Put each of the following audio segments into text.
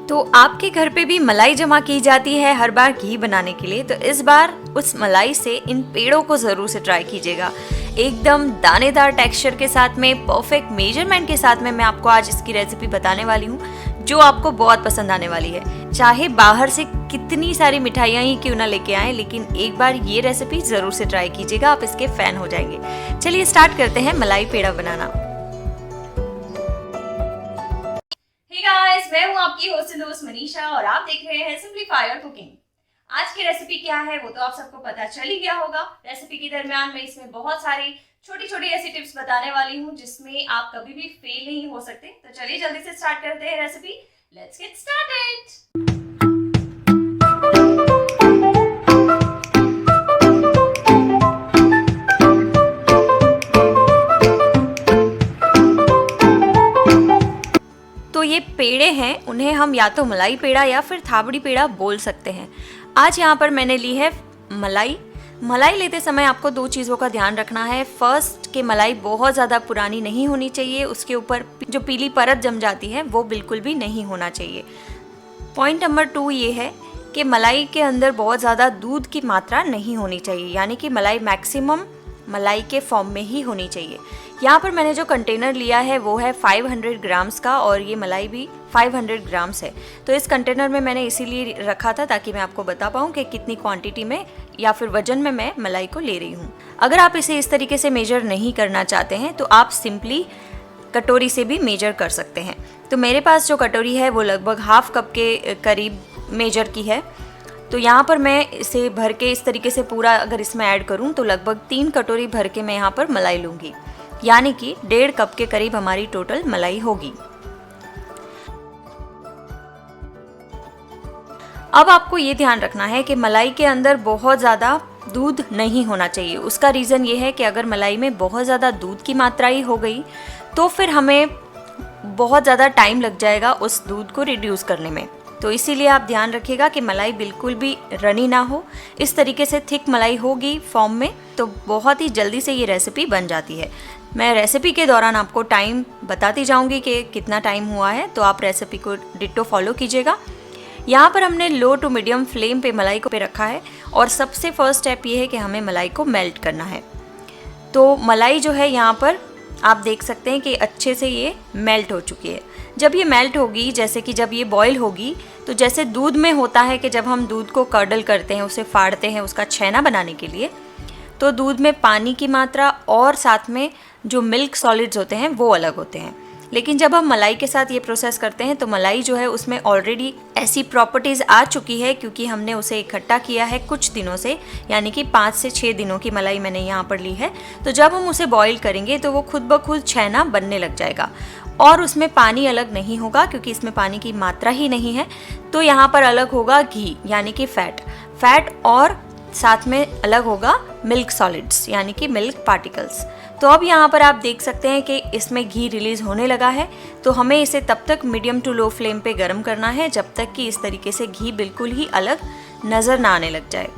तो आपके घर पे भी मलाई जमा की जाती है हर बार घी बनाने के लिए, तो इस बार उस मलाई से इन पेड़ों को ज़रूर से ट्राई कीजिएगा। एकदम दानेदार टेक्सचर के साथ में, परफेक्ट मेजरमेंट के साथ में मैं आपको आज इसकी रेसिपी बताने वाली हूँ, जो आपको बहुत पसंद आने वाली है। चाहे बाहर से कितनी सारी मिठाइयाँ ही क्यों ना लेके आएँ, लेकिन एक बार ये रेसिपी ज़रूर से ट्राई कीजिएगा, आप इसके फ़ैन हो जाएंगे। चलिए स्टार्ट करते हैं मलाई पेड़ा बनाना। गाइस, मैं हूं आपकी होस्ट दोस्त मनीषा और आप देख रहे हैं सिंपलीफायर कुकिंग। आज की रेसिपी क्या है वो तो आप सबको पता चल ही गया होगा। रेसिपी के दरमियान मैं इसमें बहुत सारी छोटी छोटी ऐसी टिप्स बताने वाली हूं जिसमें आप कभी भी फेल नहीं हो सकते। तो चलिए जल्दी से स्टार्ट करते हैं रेसिपी। Let's get started. ये पेड़े हैं, उन्हें हम या तो मलाई पेड़ा या फिर थाबड़ी पेड़ा बोल सकते हैं। आज यहाँ पर मैंने ली है मलाई लेते समय आपको दो चीज़ों का ध्यान रखना है। फर्स्ट कि मलाई बहुत ज़्यादा पुरानी नहीं होनी चाहिए, उसके ऊपर जो पीली परत जम जाती है वो बिल्कुल भी नहीं होना चाहिए। पॉइंट नंबर 2 ये है कि मलाई के अंदर बहुत ज़्यादा दूध की मात्रा नहीं होनी चाहिए, यानी कि मलाई मैक्सिमम मलाई के फॉर्म में ही होनी चाहिए। यहाँ पर मैंने जो कंटेनर लिया है वो है 500 ग्राम्स का और ये मलाई भी 500 ग्राम्स है। तो इस कंटेनर में मैंने इसीलिए रखा था ताकि मैं आपको बता पाऊँ कि कितनी क्वांटिटी में या फिर वजन में मैं मलाई को ले रही हूँ। अगर आप इसे इस तरीके से मेजर नहीं करना चाहते हैं तो आप सिंपली कटोरी से भी मेजर कर सकते हैं। तो मेरे पास जो कटोरी है वो लगभग हाफ कप के करीब मेजर की है। तो यहाँ पर मैं इसे भर के इस तरीके से पूरा अगर इसमें ऐड करूँ तो लगभग 3 कटोरी भर के मैं यहाँ पर मलाई लूँगी, यानी कि 1.5 कप के करीब हमारी टोटल मलाई होगी। अब आपको ये ध्यान रखना है कि मलाई के अंदर बहुत ज़्यादा दूध नहीं होना चाहिए। उसका रीज़न ये है कि अगर मलाई में बहुत ज़्यादा दूध की मात्रा ही हो गई तो फिर हमें बहुत ज़्यादा टाइम लग जाएगा उस दूध को रिड्यूस करने में। तो इसीलिए आप ध्यान रखिएगा कि मलाई बिल्कुल भी रनी ना हो। इस तरीके से थिक मलाई होगी फॉर्म में तो बहुत ही जल्दी से ये रेसिपी बन जाती है। मैं रेसिपी के दौरान आपको टाइम बताती जाऊंगी कि कितना टाइम हुआ है, तो आप रेसिपी को डिट्टो फॉलो कीजिएगा। यहाँ पर हमने लो टू मीडियम फ्लेम पे मलाई को पे रखा है और सबसे फर्स्ट स्टेप ये है कि हमें मलाई को मेल्ट करना है। तो मलाई जो है यहाँ पर आप देख सकते हैं कि अच्छे से ये मेल्ट हो चुकी है। जब ये मेल्ट होगी, जैसे कि जब ये बॉईल होगी, तो जैसे दूध में होता है कि जब हम दूध को कर्डल करते हैं, उसे फाड़ते हैं उसका छेना बनाने के लिए, तो दूध में पानी की मात्रा और साथ में जो मिल्क सॉलिड्स होते हैं वो अलग होते हैं। लेकिन जब हम मलाई के साथ ये प्रोसेस करते हैं तो मलाई जो है उसमें ऑलरेडी ऐसी प्रॉपर्टीज़ आ चुकी है क्योंकि हमने उसे इकट्ठा किया है कुछ दिनों से, यानी कि 5 से 6 दिनों की मलाई मैंने यहाँ पर ली है। तो जब हम उसे बॉईल करेंगे तो वो खुद ब खुद छेना बनने लग जाएगा और उसमें पानी अलग नहीं होगा क्योंकि इसमें पानी की मात्रा ही नहीं है। तो यहाँ पर अलग होगा घी यानी कि फैट और साथ में अलग होगा मिल्क सॉलिड्स यानी कि मिल्क पार्टिकल्स। तो अब यहाँ पर आप देख सकते हैं कि इसमें घी रिलीज़ होने लगा है। तो हमें इसे तब तक मीडियम टू लो फ्लेम पे गर्म करना है जब तक कि इस तरीके से घी बिल्कुल ही अलग नज़र ना आने लग जाए।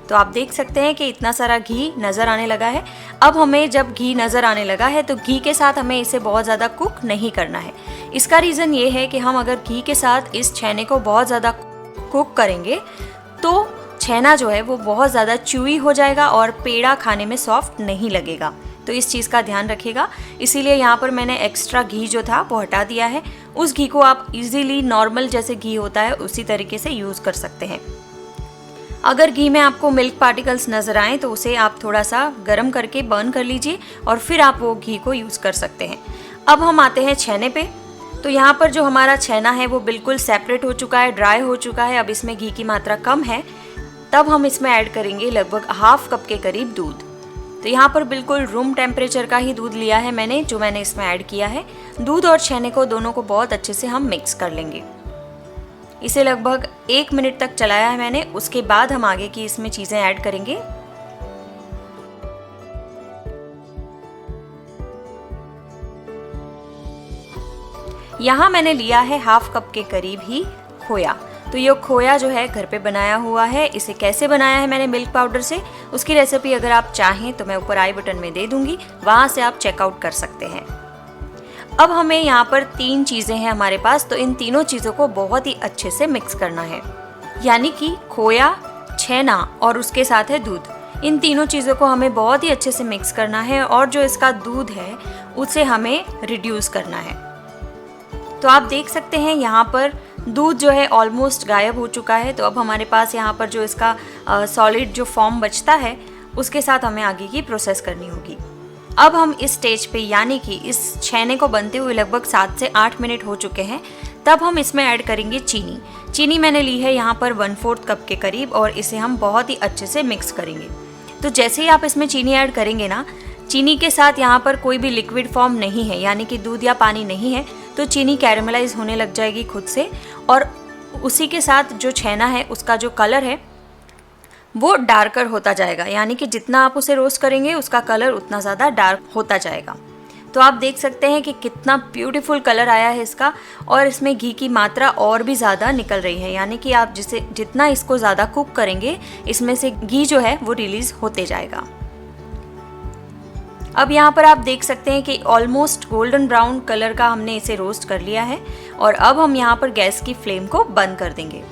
तो आप देख सकते हैं कि इतना सारा घी नज़र आने लगा है। अब हमें जब घी नज़र आने लगा है तो घी के साथ हमें इसे बहुत ज़्यादा कुक नहीं करना है। इसका रीज़न ये है कि हम अगर घी के साथ इस छेने को बहुत ज़्यादा कुक करेंगे तो छेना जो है वो बहुत ज़्यादा च्यूई हो जाएगा और पेड़ा खाने में सॉफ्ट नहीं लगेगा। तो इस चीज़ का ध्यान रखिएगा। इसीलिए यहाँ पर मैंने एक्स्ट्रा घी जो था वो हटा दिया है। उस घी को आप इजीली नॉर्मल जैसे घी होता है उसी तरीके से यूज़ कर सकते हैं। अगर घी में आपको मिल्क पार्टिकल्स नज़र आएँ तो उसे आप थोड़ा सा गर्म करके बर्न कर लीजिए और फिर आप वो घी को यूज़ कर सकते हैं। अब हम आते हैं छेने पे। तो यहाँ पर जो हमारा छेना है वो बिल्कुल सेपरेट हो चुका है, ड्राई हो चुका है। अब इसमें घी की मात्रा कम है। तब हम इसमें ऐड करेंगे लगभग हाफ कप के करीब दूध। तो यहाँ पर बिल्कुल रूम टेम्परेचर का ही दूध लिया है मैंने, जो मैंने इसमें ऐड किया है। दूध और छेने को दोनों को बहुत अच्छे से हम मिक्स कर लेंगे। इसे लगभग 1 मिनट तक चलाया है मैंने। उसके बाद हम आगे की इसमें चीज़ें ऐड करेंगे। यहाँ मैंने लिया है हाफ कप के करीब ही खोया। तो ये खोया जो है घर पे बनाया हुआ है। इसे कैसे बनाया है मैंने मिल्क पाउडर से, उसकी रेसिपी अगर आप चाहें तो मैं ऊपर आई बटन में दे दूंगी, वहाँ से आप चेकआउट कर सकते हैं। अब हमें यहाँ पर 3 चीज़ें हैं हमारे पास, तो इन तीनों चीज़ों को बहुत ही अच्छे से मिक्स करना है, यानी कि खोया, छेना और उसके साथ है दूध। इन तीनों चीज़ों को हमें बहुत ही अच्छे से मिक्स करना है और जो इसका दूध है उसे हमें रिड्यूस करना है। तो आप देख सकते हैं यहाँ पर दूध जो है ऑलमोस्ट गायब हो चुका है। तो अब हमारे पास यहाँ पर जो इसका सॉलिड जो फॉर्म बचता है उसके साथ हमें आगे की प्रोसेस करनी होगी। अब हम इस स्टेज पे, यानी कि इस छेने को बनते हुए लगभग 7 से 8 मिनट हो चुके हैं, तब हम इसमें ऐड करेंगे चीनी। चीनी मैंने ली है यहाँ पर 1/4 कप के करीब और इसे हम बहुत ही अच्छे से मिक्स करेंगे। तो जैसे ही आप इसमें चीनी ऐड करेंगे ना, चीनी के साथ यहाँ पर कोई भी लिक्विड फॉर्म नहीं है, यानी कि दूध या पानी नहीं है, तो चीनी कैरेमलाइज होने लग जाएगी खुद से और उसी के साथ जो छेना है उसका जो कलर है वो डार्कर होता जाएगा, यानी कि जितना आप उसे रोस्ट करेंगे उसका कलर उतना ज़्यादा डार्क होता जाएगा। तो आप देख सकते हैं कि कितना ब्यूटीफुल कलर आया है इसका और इसमें घी की मात्रा और भी ज़्यादा निकल रही है, यानी कि आप जितना इसको ज़्यादा कुक करेंगे इसमें से घी जो है वो रिलीज़ होते जाएगा। अब यहाँ पर आप देख सकते हैं कि ऑलमोस्ट गोल्डन ब्राउन कलर का हमने इसे रोस्ट कर लिया है और अब हम यहाँ पर गैस की फ्लेम को बंद कर देंगे।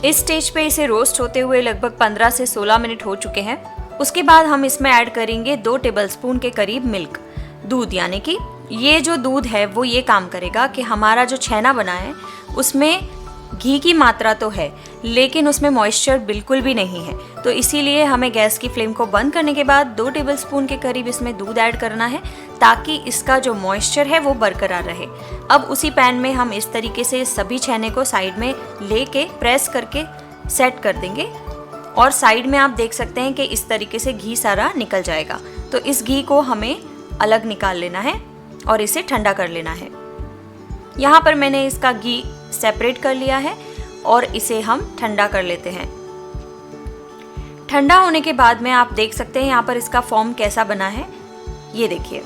इस स्टेज पे इसे रोस्ट होते हुए लगभग 15 से 16 मिनट हो चुके हैं। उसके बाद हम इसमें ऐड करेंगे 2 टेबलस्पून के करीब मिल्क, दूध, यानी कि ये जो दूध है वो ये काम करेगा कि हमारा जो छेना बना है उसमें घी की मात्रा तो है लेकिन उसमें मॉइस्चर बिल्कुल भी नहीं है। तो इसीलिए हमें गैस की फ्लेम को बंद करने के बाद 2 टेबलस्पून के करीब इसमें दूध ऐड करना है ताकि इसका जो मॉइस्चर है वो बरकरार रहे। अब उसी पैन में हम इस तरीके से सभी छेने को साइड में लेके प्रेस करके सेट कर देंगे और साइड में आप देख सकते हैं कि इस तरीके से घी सारा निकल जाएगा। तो इस घी को हमें अलग निकाल लेना है और इसे ठंडा कर लेना है। यहाँ पर मैंने इसका घी सेपरेट कर लिया है और इसे हम ठंडा कर लेते हैं। ठंडा होने के बाद में आप देख सकते हैं यहाँ पर इसका फॉर्म कैसा बना है। ये देखिए,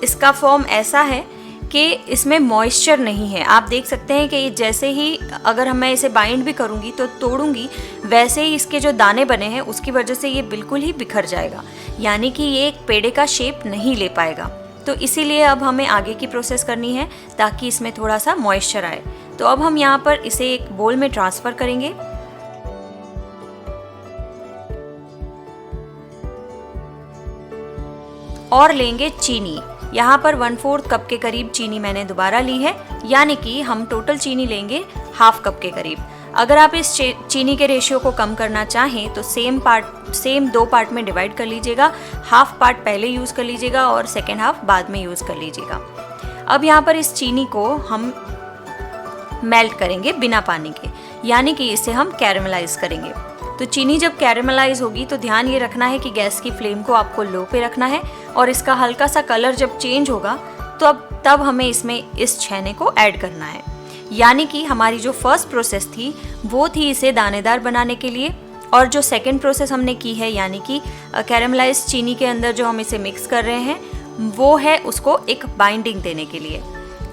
इसका फॉर्म ऐसा है कि इसमें मॉइस्चर नहीं है। आप देख सकते हैं कि जैसे ही अगर मैं इसे बाइंड भी करूँगी तो तोड़ूंगी, वैसे ही इसके जो दाने बने हैं उसकी वजह से ये बिल्कुल ही बिखर जाएगा, यानी कि ये एक पेड़े का शेप नहीं ले पाएगा। तो इसीलिए अब हमें आगे की प्रोसेस करनी है ताकि इसमें थोड़ा सा मॉइस्चर आए। तो अब हम यहाँ पर इसे एक बोल में ट्रांसफ़र करेंगे और लेंगे चीनी। यहाँ पर 1/4 कप के करीब चीनी मैंने दोबारा ली है, यानी कि हम टोटल चीनी लेंगे 1/2 कप के करीब। अगर आप इस चीनी के रेशियो को कम करना चाहें तो सेम 2 पार्ट में डिवाइड कर लीजिएगा। 1/2 पार्ट पहले यूज़ कर लीजिएगा और सेकेंड हाफ बाद में यूज़ कर लीजिएगा। अब यहाँ पर इस चीनी को हम मेल्ट करेंगे बिना पानी के, यानी कि इसे हम कैरेमलाइज करेंगे। तो चीनी जब कैरेमलाइज होगी तो ध्यान ये रखना है कि गैस की फ्लेम को आपको लो पे रखना है और इसका हल्का सा कलर जब चेंज होगा तो तब हमें इसमें इस छेने को ऐड करना है। यानी कि हमारी जो फर्स्ट प्रोसेस थी वो थी इसे दानेदार बनाने के लिए, और जो सेकंड प्रोसेस हमने की है यानी कि कैरेमलाइज चीनी के अंदर जो हम इसे मिक्स कर रहे हैं वो है उसको एक बाइंडिंग देने के लिए।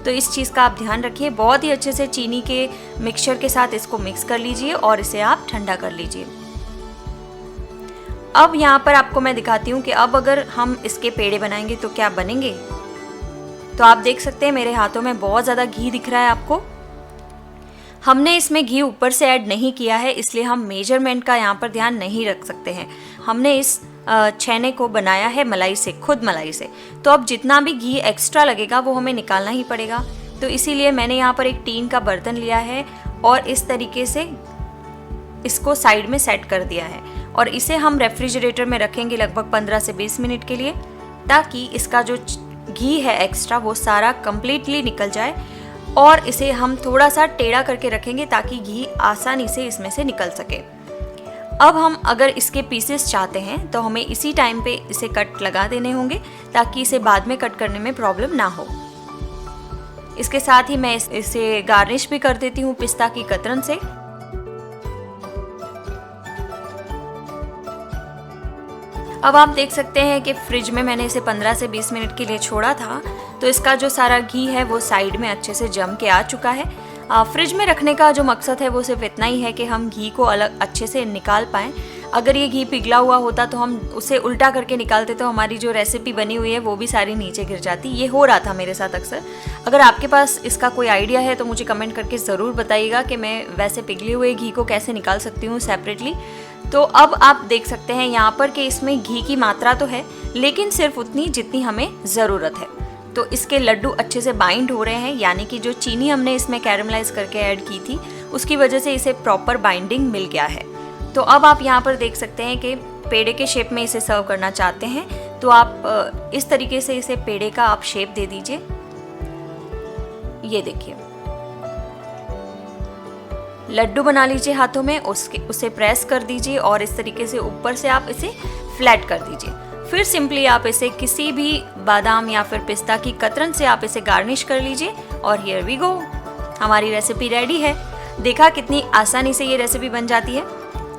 तो इस चीज़ का आप ध्यान रखिए, बहुत ही अच्छे से चीनी के मिक्सचर के साथ इसको मिक्स कर लीजिए और इसे आप ठंडा कर लीजिए। अब यहाँ पर आपको मैं दिखाती हूँ कि अब अगर हम इसके पेड़े बनाएंगे तो क्या बनेंगे। तो आप देख सकते हैं मेरे हाथों में बहुत ज़्यादा घी दिख रहा है आपको। हमने इसमें घी ऊपर से ऐड नहीं किया है, इसलिए हम मेजरमेंट का यहाँ पर ध्यान नहीं रख सकते हैं। हमने इस छेने को बनाया है मलाई से, खुद मलाई से, तो अब जितना भी घी एक्स्ट्रा लगेगा वो हमें निकालना ही पड़ेगा। तो इसीलिए मैंने यहाँ पर एक टीन का बर्तन लिया है और इस तरीके से इसको साइड में सेट कर दिया है और इसे हम रेफ्रिजरेटर में रखेंगे लगभग 15 से 20 मिनट के लिए, ताकि इसका जो घी है एक्स्ट्रा वो सारा कंप्लीटली निकल जाए। और इसे हम थोड़ा सा टेढ़ा करके रखेंगे ताकि घी आसानी से इसमें से निकल सके। अब हम अगर इसके पीसेस चाहते हैं तो हमें इसी टाइम पे इसे कट लगा देने होंगे ताकि इसे बाद में कट करने में प्रॉब्लम ना हो। इसके साथ ही मैं इसे गार्निश भी कर देती हूँ पिस्ता की कतरन से। अब आप देख सकते हैं कि फ्रिज में मैंने इसे 15 से 20 मिनट के लिए छोड़ा था, तो इसका जो सारा घी है वो साइड में अच्छे से जम के आ चुका है। फ्रिज में रखने का जो मकसद है वो सिर्फ इतना ही है कि हम घी को अलग अच्छे से निकाल पाएँ। अगर ये घी पिघला हुआ होता तो हम उसे उल्टा करके निकालते तो हमारी जो रेसिपी बनी हुई है वो भी सारी नीचे गिर जाती। ये हो रहा था मेरे साथ अक्सर। अगर आपके पास इसका कोई आइडिया है तो मुझे कमेंट करके ज़रूर बताइएगा कि मैं वैसे पिघले हुए घी को कैसे निकाल सकती हूँ सेपरेटली। तो अब आप देख सकते हैं यहाँ पर कि इसमें घी की मात्रा तो है, लेकिन सिर्फ उतनी जितनी हमें ज़रूरत है। तो इसके लड्डू अच्छे से बाइंड हो रहे हैं, यानी कि जो चीनी हमने इसमें कैरमलाइज करके ऐड की थी उसकी वजह से इसे प्रॉपर बाइंडिंग मिल गया है। तो अब आप यहाँ पर देख सकते हैं कि पेड़े के शेप में इसे सर्व करना चाहते हैं तो आप इस तरीके से इसे पेड़े का आप शेप दे दीजिए। ये देखिए, लड्डू बना लीजिए हाथों में, उसे प्रेस कर दीजिए और इस तरीके से ऊपर से आप इसे फ्लैट कर दीजिए। फिर सिंपली आप इसे किसी भी बादाम या फिर पिस्ता की कतरन से आप इसे गार्निश कर लीजिए और हियर वी गो, हमारी रेसिपी रेडी है। देखा कितनी आसानी से ये रेसिपी बन जाती है।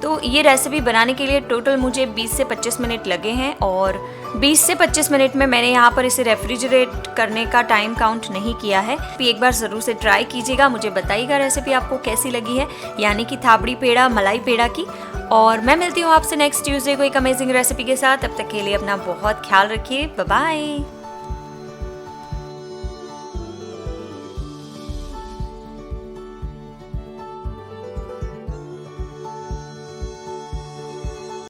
तो ये रेसिपी बनाने के लिए टोटल मुझे 20 से 25 मिनट लगे हैं और 20 से 25 मिनट में मैंने यहाँ पर इसे रेफ्रिजरेट करने का टाइम काउंट नहीं किया है। एक बार ज़रूर से ट्राई कीजिएगा, मुझे बताइएगा रेसिपी आपको कैसी लगी है, यानी कि थाबड़ी पेड़ा मलाई पेड़ा की। और मैं मिलती हूँ आपसे नेक्स्ट ट्यूसडे को एक अमेजिंग रेसिपी के साथ। तब तक के लिए अपना बहुत ख्याल रखिए। Bye bye.